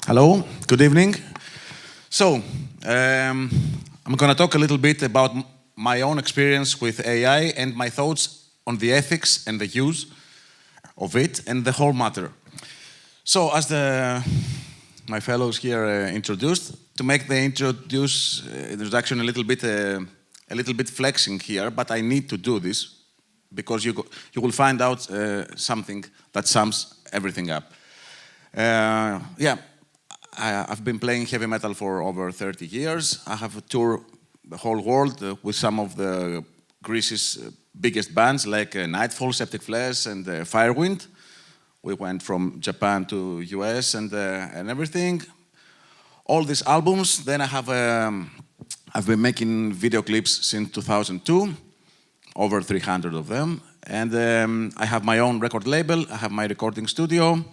Hello, good evening. So, I'm going to talk a little bit about my own experience with AI and my thoughts on the ethics and the use of it and the whole matter. So, as my fellows here introduced, to make the introduction a little bit flexing here, but I need to do this because you will find out something that sums everything up. I've been playing heavy metal for over 30 years. I have toured the whole world with some of the Greece's biggest bands like Nightfall, Septic Flesh, and Firewind. We went from Japan to US and everything. All these albums. Then I've been making video clips since 2002, over 300 of them. And I have my own record label. I have my recording studio.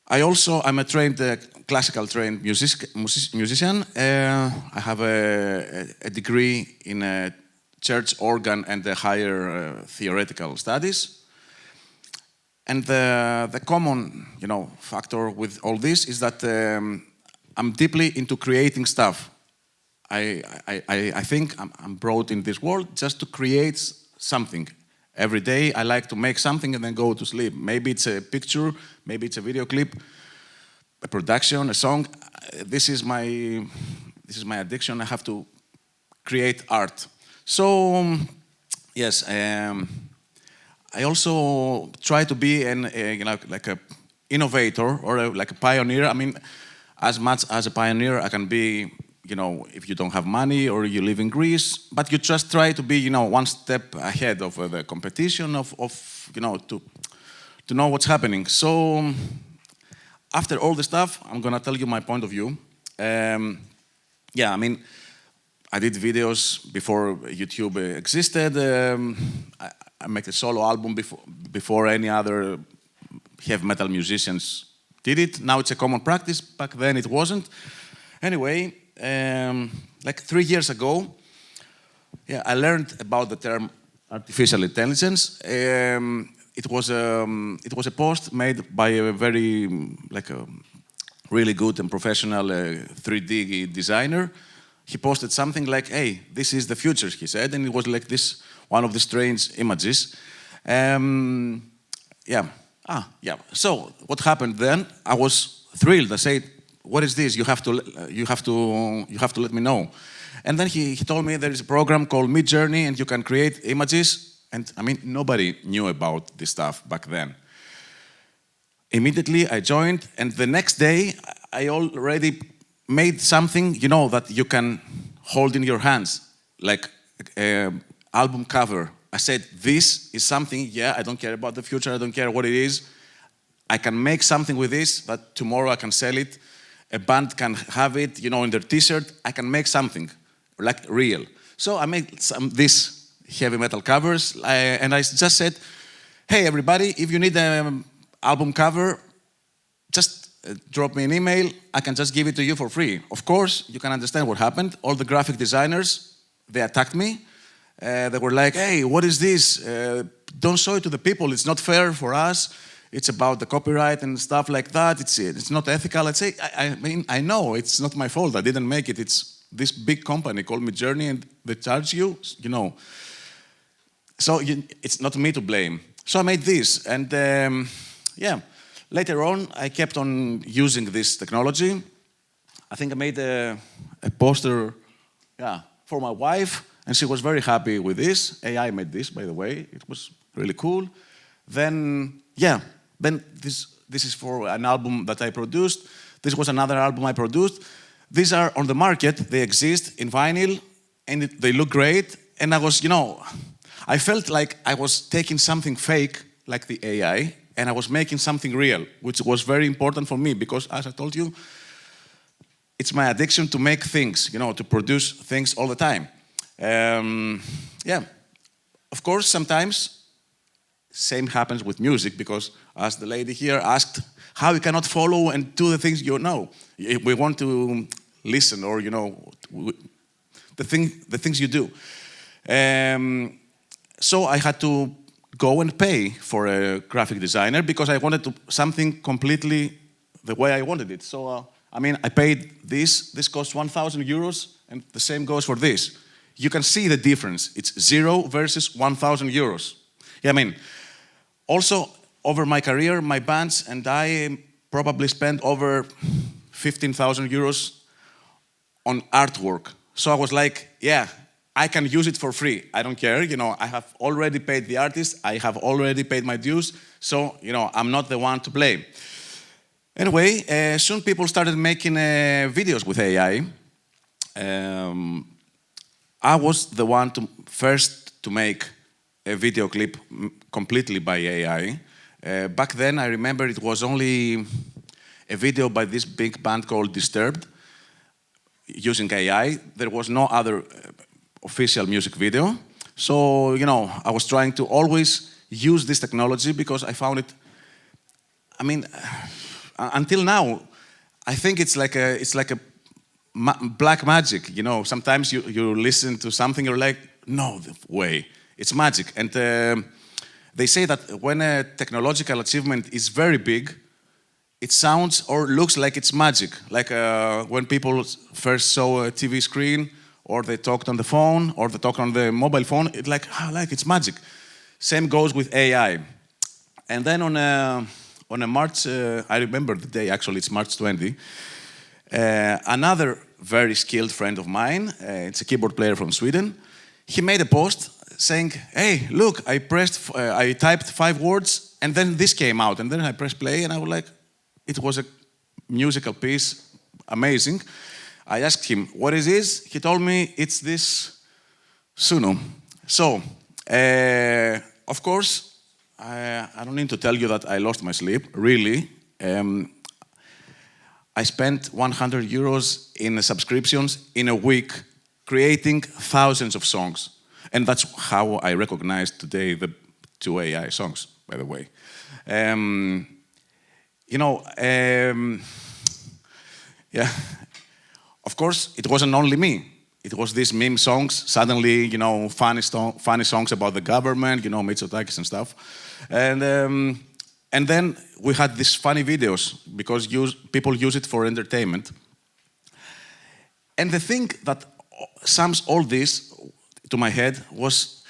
I'm a classical trained musician. I have a degree in church organ and the higher theoretical studies. And the common, factor with all this is that I'm deeply into creating stuff. I think I'm brought in this world just to create something. Every day I like to make something and then go to sleep. Maybe it's a picture, maybe it's a video clip, a production, a song. This is my addiction. I have to create art. So yes, I also try to be like an innovator or like a pioneer. I mean, as much as a pioneer I can be. If you don't have money or you live in Greece, but you just try to be, one step ahead of the competition, to know what's happening. So, after all the stuff, I'm gonna tell you my point of view. I did videos before YouTube existed. I made a solo album before any other heavy metal musicians did it. Now it's a common practice. Back then it wasn't. Anyway. Like 3 years ago, I learned about the term artificial intelligence. It was a post made by a really good and professional 3D designer. He posted something like, "Hey, this is the future," he said, and it was like one of the strange images. So what happened then? I was thrilled. I said, "What is this? You have to let me know." And then he told me there is a program called Midjourney, and you can create images. And I mean, nobody knew about this stuff back then. Immediately I joined, and the next day I already made something, that you can hold in your hands, like an album cover. I said, "This is something. I don't care about the future. I don't care what it is. I can make something with this that tomorrow I can sell it. A band can have it, in their t-shirt. I can make something, like real." So I made these heavy metal covers, and I just said, "Hey, everybody, if you need an album cover, just drop me an email. I can just give it to you for free." Of course, you can understand what happened. All the graphic designers, they attacked me. They were like, "Hey, what is this? Don't show it to the people. It's not fair for us. It's about the copyright and stuff like that. It's not ethical." I'd say, I know it's not my fault. I didn't make it. It's this big company called Midjourney, and they charge you, So it's not me to blame. So I made this, and later on I kept on using this technology. I think I made a poster, for my wife, and she was very happy with this. AI made this, by the way. It was really cool. Then this is for an album that I produced. This was another album I produced. These are on the market. They exist in vinyl, and they look great. And I was, I felt like I was taking something fake, like the AI, and I was making something real, which was very important for me because, as I told you, it's my addiction to make things, to produce things all the time. Of course, sometimes same happens with music, because as the lady here asked, how you cannot follow and do the things you know. We want to listen, or the things you do. So I had to go and pay for a graphic designer because I wanted something completely the way I wanted it. So, I mean, I paid this costs 1,000 euros, and the same goes for this. You can see the difference. It's 0 versus 1,000 euros. Yeah, I mean, also, over my career, my bands and I probably spent over 15,000 euros on artwork. So I was like, yeah, I can use it for free. I don't care, you know, I have already paid the artist, I have already paid my dues, so, you know, I'm not the one to blame. Anyway, soon people started making videos with AI. I was the one first to make a video clip completely by AI. Back then, I remember it was only a video by this big band called Disturbed, using AI. There was no other official music video. So, you know, I was trying to always use this technology because I found it, I mean, until now, I think it's like a black magic, you know. Sometimes you listen to something, you're like, no way, it's magic. And they say that when a technological achievement is very big, it sounds or looks like it's magic. Like when people first saw a TV screen, or they talked on the phone, or they talked on the mobile phone, it's like, like it's magic. Same goes with AI. And then on a March, I remember the day, actually, it's March 20, another very skilled friend of mine, it's a keyboard player from Sweden, he made a post saying, hey, look, I typed 5 words, and then this came out, and then I pressed play, and I was like, it was a musical piece, amazing. I asked him, what is this? He told me, it's this Suno. So, of course, I don't need to tell you that I lost my sleep, really. I spent 100 euros in subscriptions in a week, creating thousands of songs. And that's how I recognized today the 2 AI songs, by the way. You know, yeah, of course, it wasn't only me. It was these meme songs, suddenly, you know, funny songs about the government, you know, Mitsotakis and stuff. And then we had these funny videos, because people use it for entertainment. And the thing that sums all this to my head was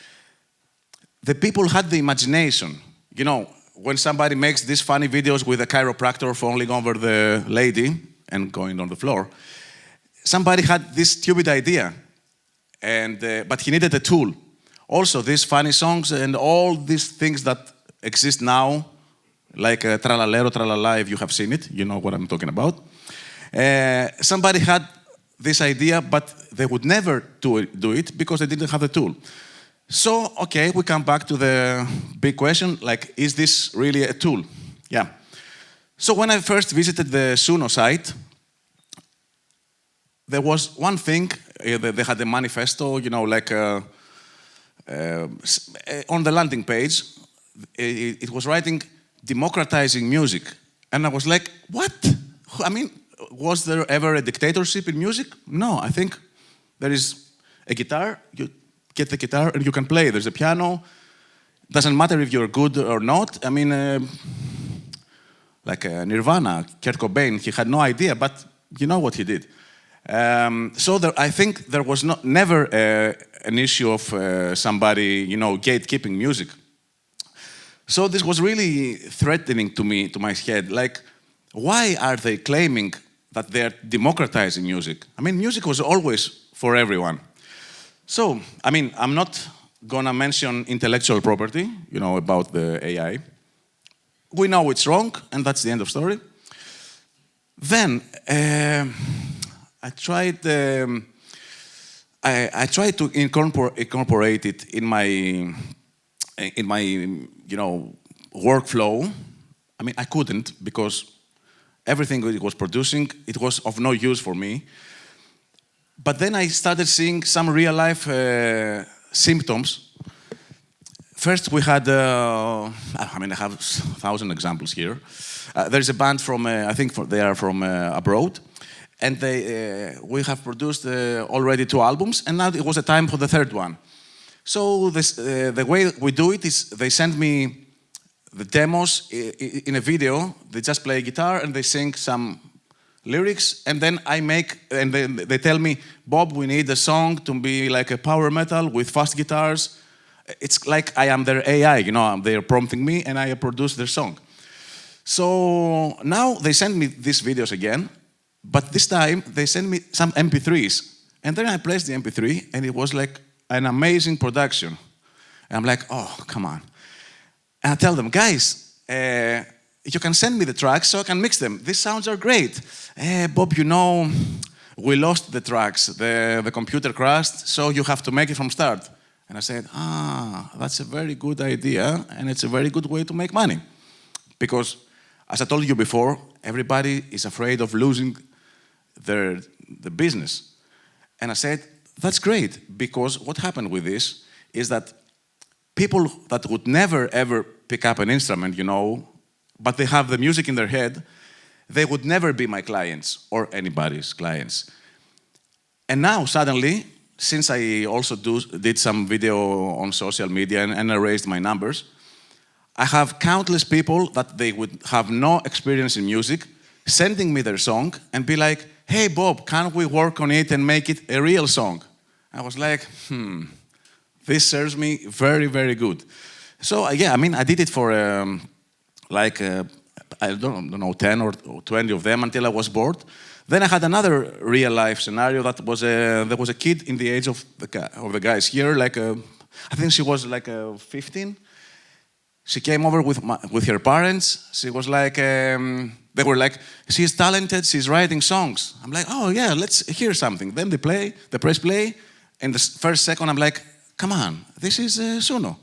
the people had the imagination. You know, when somebody makes these funny videos with a chiropractor falling over the lady and going on the floor, somebody had this stupid idea, but he needed a tool. Also, these funny songs and all these things that exist now, like Tralalero, Tralala, if you have seen it, you know what I'm talking about. Somebody had this idea, but they would never do it because they didn't have the tool. So, okay, we come back to the big question, like, is this really a tool? Yeah. So when I first visited the Suno site, there was one thing, they had a manifesto, you know, like on the landing page, it was writing, democratizing music. And I was like, what? I mean, was there ever a dictatorship in music? No, I think there is a guitar, you get the guitar and you can play. There's a piano. Doesn't matter if you're good or not. I mean, like Nirvana, Kurt Cobain, he had no idea, but you know what he did. So I think there was never an issue of somebody, you know, gatekeeping music. So this was really threatening to me, to my head. Like, why are they claiming that they're democratizing music? I mean, music was always for everyone. So, I mean, I'm not gonna mention intellectual property, you know, about the AI. We know it's wrong, and that's the end of story. Then, I tried to incorporate it in my you know, workflow. I mean, I couldn't, because everything it was producing, it was of no use for me. But then I started seeing some real-life symptoms. First, we had, I mean, I have 1,000 examples here. There's a band from, I think they are from abroad, and we have produced already 2 albums, and now it was a time for the 3rd one. So the way we do it is they send me the demos in a video, they just play guitar and they sing some lyrics, and then and then they tell me, Bob, we need a song to be like a power metal with fast guitars. It's like I am their AI, they're prompting me and I produce their song. So now they send me these videos again, but this time they send me some MP3s. And then I placed the MP3 and it was like an amazing production. And I'm like, oh, come on. And I tell them, guys, you can send me the tracks so I can mix them. These sounds are great. Bob, we lost the tracks. The computer crashed, so you have to make it from start. And I said, that's a very good idea, and it's a very good way to make money. Because, as I told you before, everybody is afraid of losing the business. And I said, that's great, because what happened with this is that people that would never, ever pick up an instrument, but they have the music in their head, they would never be my clients or anybody's clients. And now, suddenly, since I also did some video on social media and I raised my numbers, I have countless people that they would have no experience in music sending me their song and be like, hey, Bob, can we work on it and make it a real song? I was like, this serves me very, very good. So, yeah, I did it for I don't know, 10 or 20 of them until I was bored. Then I had another real-life scenario that was there was a kid in the age of the guys here, I think she was like 15. She came over with her parents. She was like, they were like, she's talented, she's writing songs. I'm like, oh yeah, let's hear something. Then they press play, and the first second I'm like, come on, this is Suno.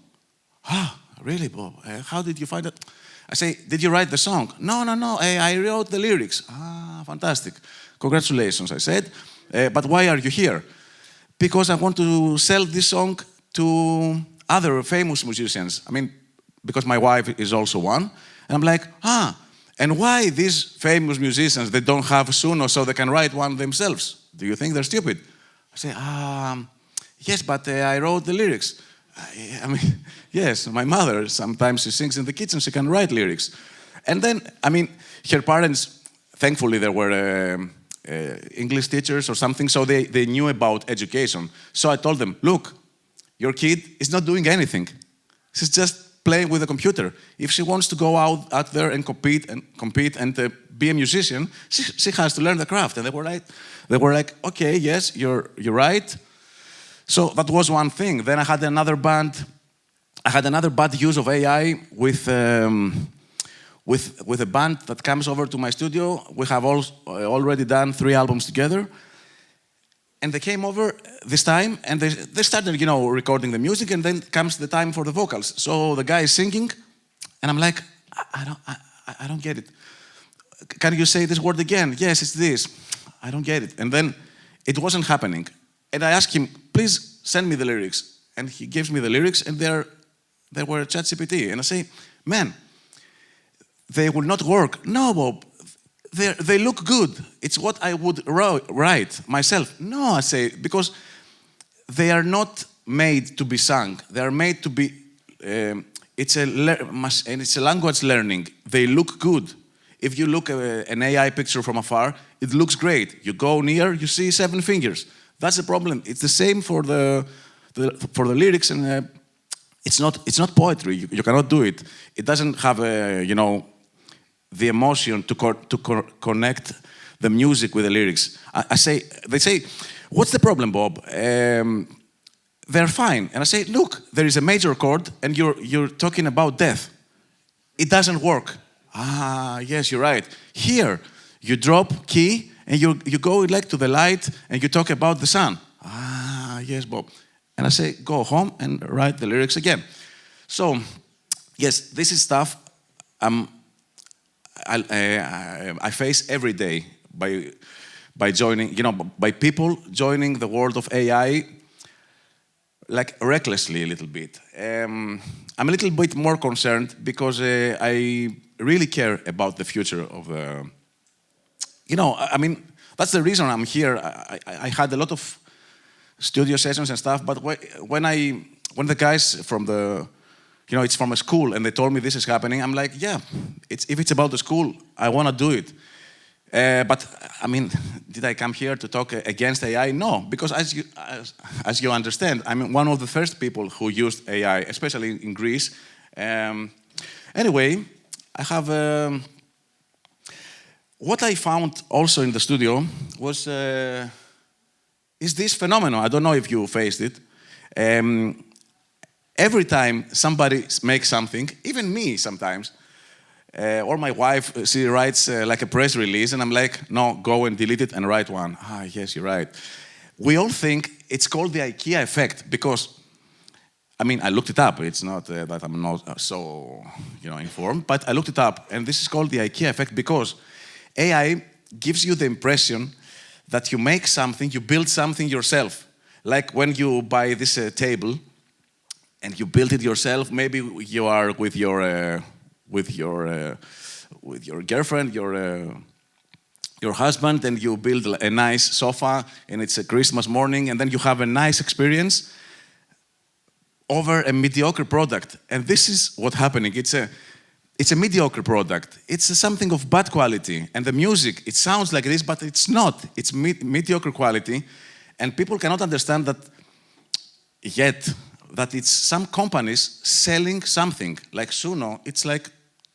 Really, Bob? How did you find it? I say, did you write the song? No, I wrote the lyrics. Fantastic. Congratulations, I said. But why are you here? Because I want to sell this song to other famous musicians. Because my wife is also one. And I'm like, and why these famous musicians, they don't have Suno so they can write one themselves? Do you think they're stupid? I say, yes, but I wrote the lyrics. Yes, my mother, sometimes she sings in the kitchen, she can write lyrics. And then, her parents, thankfully, they were English teachers or something, so they knew about education. So I told them, look, your kid is not doing anything. She's just playing with a computer. If she wants to go out there and compete and be a musician, she has to learn the craft. And they were like, okay, yes, you're right. So that was one thing. Then I had another bad use of AI with a band that comes over to my studio. We have already done 3 albums together. And they came over this time, and they started, recording the music, and then comes the time for the vocals. So the guy is singing, and I'm like, I don't get it. Can you say this word again? Yes, it's this. I don't get it. And then it wasn't happening. And I asked him, please send me the lyrics. And he gives me the lyrics, and they were ChatGPT. And I say, man, they will not work. No, Bob, they look good. It's what I would write myself. No, I say, because they are not made to be sung. They are made to be, it's a language learning. They look good. If you look at an AI picture from afar, it looks great. You go near, you see 7 fingers. That's the problem. It's the same for the lyrics, and it's not poetry. You cannot do it. It doesn't have the emotion to connect the music with the lyrics. They say, what's the problem, Bob? They're fine. And I say, look, there is a major chord, and you're talking about death. It doesn't work. Yes, you're right. Here, you drop key, and you go like to the light, and you talk about the sun. Yes, Bob. And I say, go home and write the lyrics again. So, yes, this is stuff I face every day by joining, by people joining the world of AI, like recklessly a little bit. I'm a little bit more concerned because I really care about the future of the. That's the reason I'm here. I had a lot of studio sessions and stuff, but when the guys from the you know, it's from a school, and they told me this is happening. I'm like, yeah, if it's about the school, I want to do it. But I mean, did I come here to talk against AI? No, because as you understand, I'm one of the first people who used AI, especially in Greece. Anyway, I have what I found also in the studio was is this phenomenon. I don't know if you faced it. Every time somebody makes something, even me sometimes, or my wife, she writes like a press release, and I'm like, no, go and delete it and write one. Ah, yes, you're right. We all think it's called the IKEA effect because, I mean, I looked it up. It's not that I'm not so, informed, but I looked it up, and this is called the IKEA effect because AI gives you the impression that you make something, you build something yourself. Like when you buy this table, and you build it yourself. Maybe you are with your girlfriend, your husband, and you build a nice sofa, and it's a Christmas morning, and then you have a nice experience over a mediocre product. And this is what's happening. It's a mediocre product. It's something of bad quality, and the music, it sounds like this, but it's not. It's mediocre quality, and people cannot understand that yet. That it's some companies selling something. Like Suno, it's like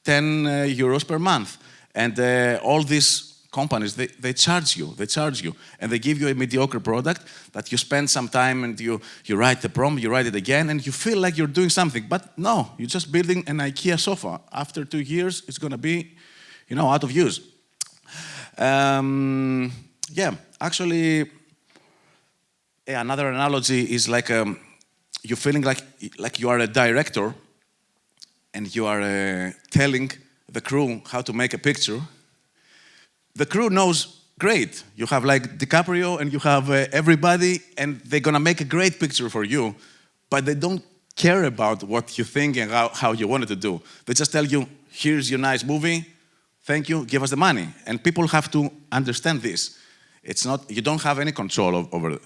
10 euros per month. And all these companies, they charge you, and they give you a mediocre product that you spend some time and you write the prompt, you write it again, and you feel like you're doing something. But no, you're just building an IKEA sofa. After 2 years, it's gonna be, out of use. Yeah, actually, another analogy is like you're feeling like you are a director and you are telling the crew how to make a picture. The crew knows great. You have like DiCaprio and you have everybody, and they're gonna make a great picture for you, but they don't care about what you think and how you want it to do. They just tell you, here's your nice movie, thank you, give us the money. And people have to understand this. It's not, you don't have any control over it.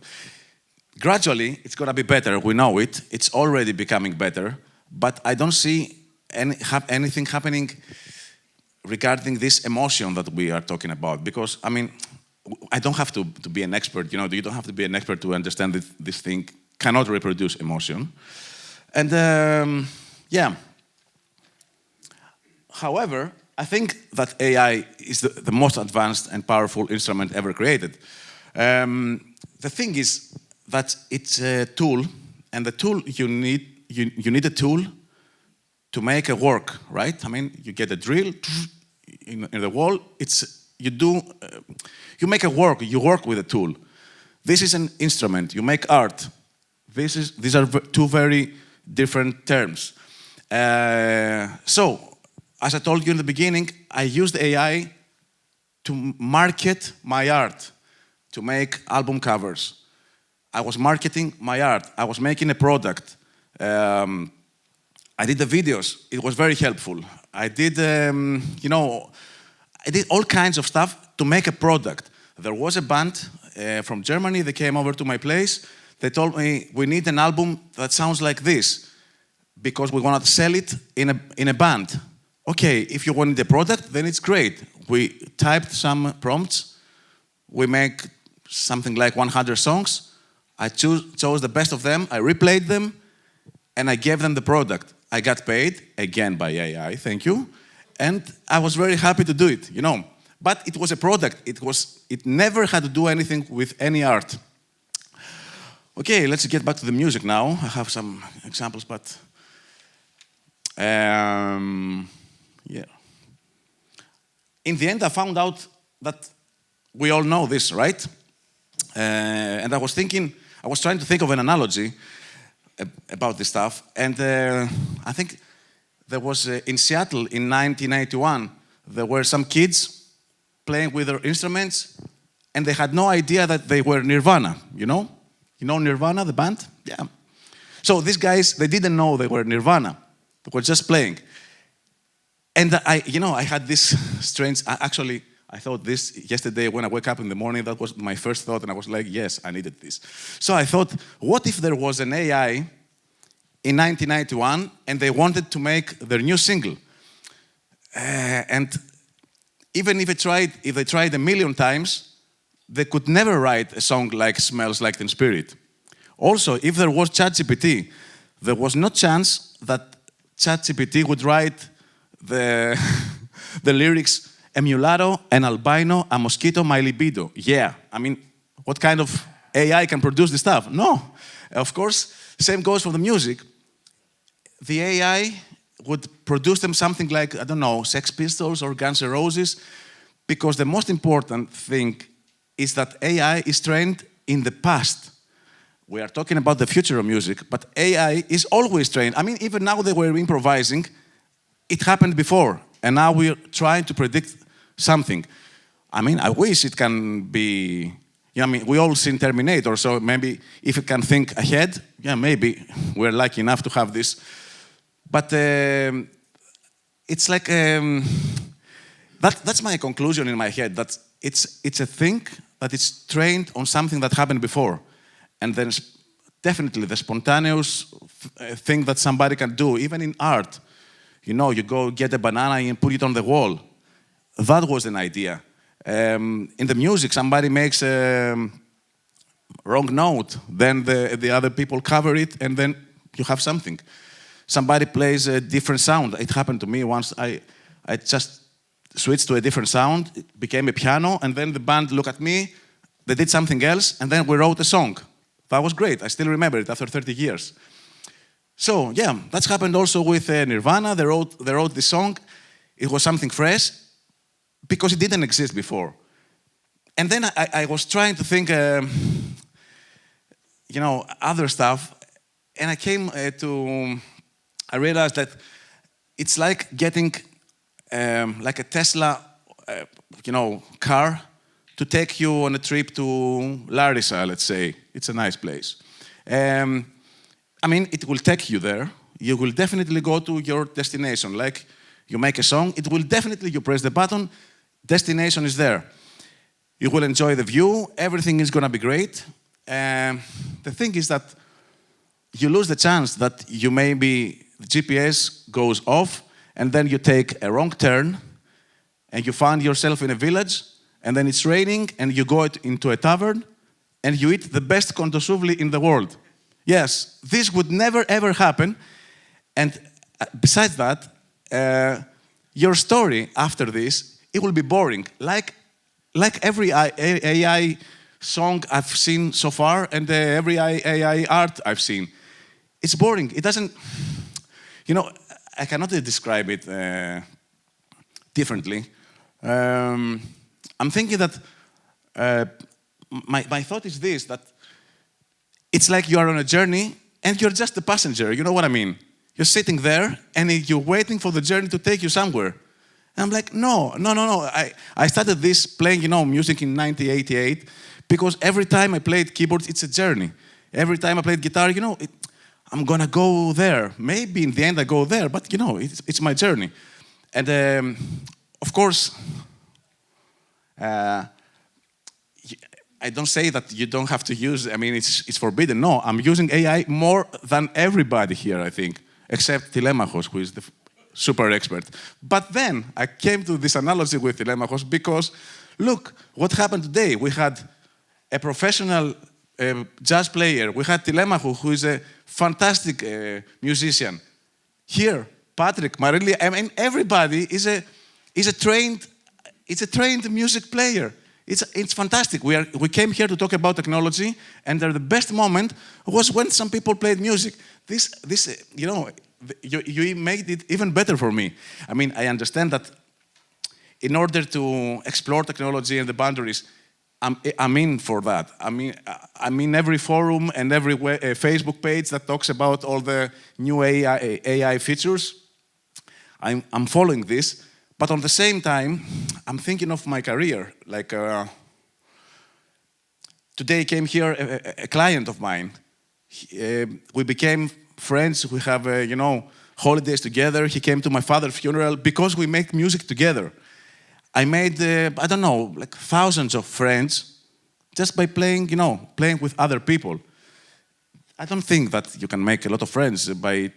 Gradually, it's going to be better. We know it. It's already becoming better. But I don't see anything happening regarding this emotion that we are talking about. Because, I mean, I don't have to be an expert. You don't have to be an expert to understand that this thing cannot reproduce emotion. And, yeah. However, I think that AI is the most advanced and powerful instrument ever created. The thing is, that it's a tool, and the tool you need a tool to make a work, right? I mean, you get a drill in the wall. You make a work. You work with a tool. This is an instrument. You make art. These are two very different terms. So, as I told you in the beginning, I used AI to market my art, to make album covers. I was marketing my art. I was making a product. I did the videos. It was very helpful. I did, I did all kinds of stuff to make a product. There was a band from Germany. They came over to my place. They told me, we need an album that sounds like this because we want to sell it in a band. Okay, if you want the product, then it's great. We typed some prompts. We make something like 100 songs. I chose the best of them, I replayed them, and I gave them the product. I got paid, again by AI, thank you, and I was very happy to do it, But it was a product, it never had to do anything with any art. Okay, let's get back to the music now. I have some examples, but... yeah. In the end, I found out that we all know this, right? And I was trying to think of an analogy about this stuff, and I think there was, in Seattle in 1981, there were some kids playing with their instruments, and they had no idea that they were Nirvana, You know Nirvana, the band? Yeah. So these guys, they didn't know they were Nirvana. They were just playing. And I had this strange, actually, I thought this yesterday when I woke up in the morning, that was my first thought, and I was like, yes, I needed this. So I thought, what if there was an AI in 1991, and they wanted to make their new single. And even if they tried a million times, they could never write a song like Smells Like Teen Spirit. Also, if there was ChatGPT, there was no chance that ChatGPT would write the, the lyrics, a mulatto, an albino, a mosquito, my libido. Yeah, I mean, what kind of AI can produce this stuff? No. Of course, same goes for the music. The AI would produce them something like, I don't know, Sex Pistols or Guns N' Roses, because the most important thing is that AI is trained in the past. We are talking about the future of music, but AI is always trained. I mean, even now they were improvising, it happened before, and now we're trying to predict something. I mean, I wish it can be, I mean, we all seen Terminator, so maybe if it can think ahead, yeah, maybe we're lucky enough to have this. But it's like, that's my conclusion in my head, that it's a thing that it's trained on something that happened before. And then definitely the spontaneous thing that somebody can do, even in art. You know, you go get a banana and put it on the wall. That was an idea. In the music, somebody makes a wrong note, then the other people cover it, and then you have something. Somebody plays a different sound. It happened to me once. I just switched to a different sound, it became a piano, and then the band looked at me, they did something else, and then we wrote a song. That was great. I still remember it after 30 years. So, yeah, that's happened also with Nirvana. They wrote this song. It was something fresh because it didn't exist before. And then I was trying to think, you know, other stuff, and I realized that it's like getting like a Tesla, you know, car to take you on a trip to Larissa, let's say. It's a nice place. I mean, it will take you there. You will definitely go to your destination. Like, you make a song, it will definitely, you press the button, destination is there. You will enjoy the view, everything is gonna be great. The thing is that you lose the chance that you maybe, the GPS goes off, and then you take a wrong turn, and you find yourself in a village, and then it's raining, and you go into a tavern, and you eat the best kontosouvli in the world. Yes, this would never ever happen. And besides that, your story after this, it will be boring. Like every AI song I've seen so far, and every AI art I've seen. It's boring. It doesn't, you know, I cannot describe it differently. I'm thinking that my thought is this, that it's like you are on a journey and you're just a passenger, you know what I mean? You're sitting there and you're waiting for the journey to take you somewhere. And I'm like, no. I started this playing, you know, music in 1988 because every time I played keyboard, it's a journey. Every time I played guitar, you know, I'm gonna go there. Maybe in the end I go there, but you know, it's my journey. And of course, I don't say that you don't have to use, I mean, it's forbidden. No, I'm using AI more than everybody here, I think, except Telemachos, who is the super expert. But then I came to this analogy with Telemachos because, look, what happened today? We had a professional jazz player. We had Telemachos, who is a fantastic musician. Here, Patrick, Marilia, I mean, everybody is a trained music player. It's fantastic. We came here to talk about technology, and the best moment was when some people played music. This you know, you made it even better for me. I mean, I understand that in order to explore technology and the boundaries, I'm in for that. I'm in every forum and every Facebook page that talks about all the new AI features. I'm following this. But on the same time, I'm thinking of my career. Like, today came here a client of mine. We became friends. We have, you know, holidays together. He came to my father's funeral because we make music together. I made, I don't know, like thousands of friends just by playing, you know, playing with other people. I don't think that you can make a lot of friends by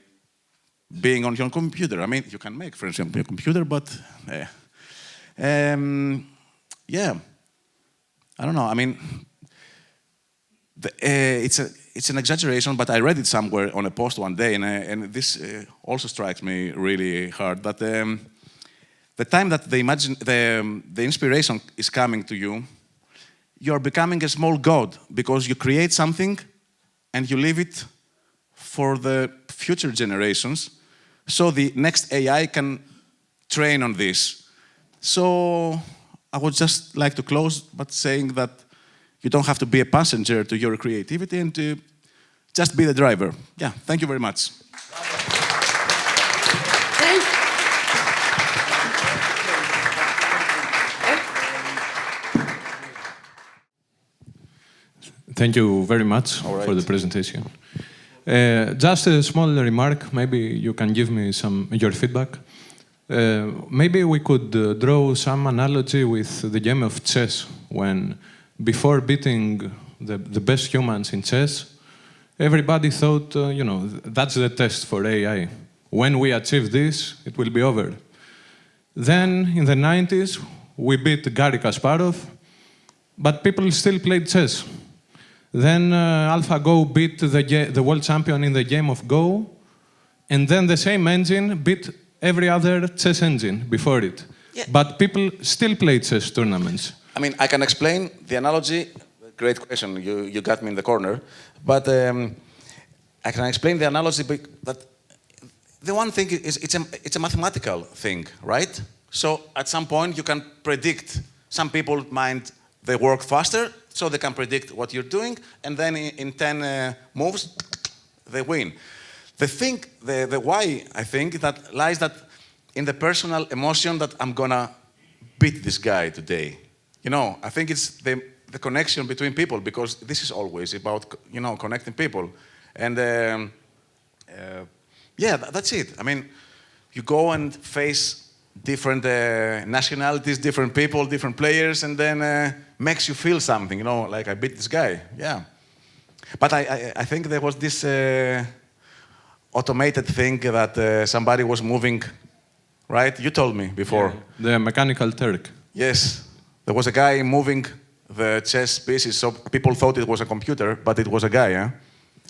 being on your computer. I mean, you can make friends on your computer, but yeah, I don't know. I mean, it's an exaggeration, but I read it somewhere on a post one day, and this also strikes me really hard. That the time that the inspiration is coming to you, you're becoming a small god because you create something and you leave it for the future generations, so the next AI can train on this. So I would just like to close by saying that you don't have to be a passenger to your creativity and to just be the driver. Yeah, thank you very much. Thank you very much for the presentation. Just a small remark, maybe you can give me your feedback. Maybe we could draw some analogy with the game of chess, when before beating the best humans in chess, everybody thought, you know, that's the test for AI. When we achieve this, it will be over. Then, in the 90s, we beat Garry Kasparov, but people still played chess. Then AlphaGo beat the world champion in the game of Go, and then the same engine beat every other chess engine before it. Yeah. But people still play chess tournaments. I mean, I can explain the analogy. Great question, you got me in the corner. But I can explain the analogy that the one thing is it's a mathematical thing, right? So at some point you can predict, some people mind they work faster, so they can predict what you're doing, and then in 10 moves, they win. The why, I think, that lies that in the personal emotion that I'm gonna beat this guy today. You know, I think it's the connection between people, because this is always about, you know, connecting people. And yeah, that's it. I mean, you go and face different nationalities, different people, different players, and then makes you feel something, you know, like I beat this guy, yeah. But I think there was this automated thing that somebody was moving, right? You told me before. Yeah, the mechanical Turk. Yes, there was a guy moving the chess pieces, so people thought it was a computer, but it was a guy, eh?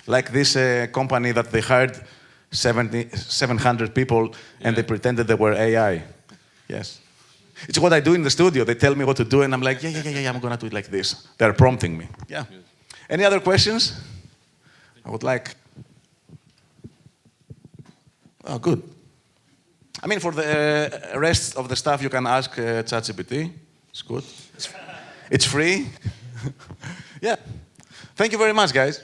Like this company that they hired 700 people, and they pretended they were AI. Yes. It's what I do in the studio. They tell me what to do, and I'm like, yeah, I'm gonna do it like this. They're prompting me. Yeah. Yes. Any other questions? I would like. Oh, good. I mean, for the rest of the stuff, you can ask ChatGPT. It's good. It's free. Yeah. Thank you very much, guys.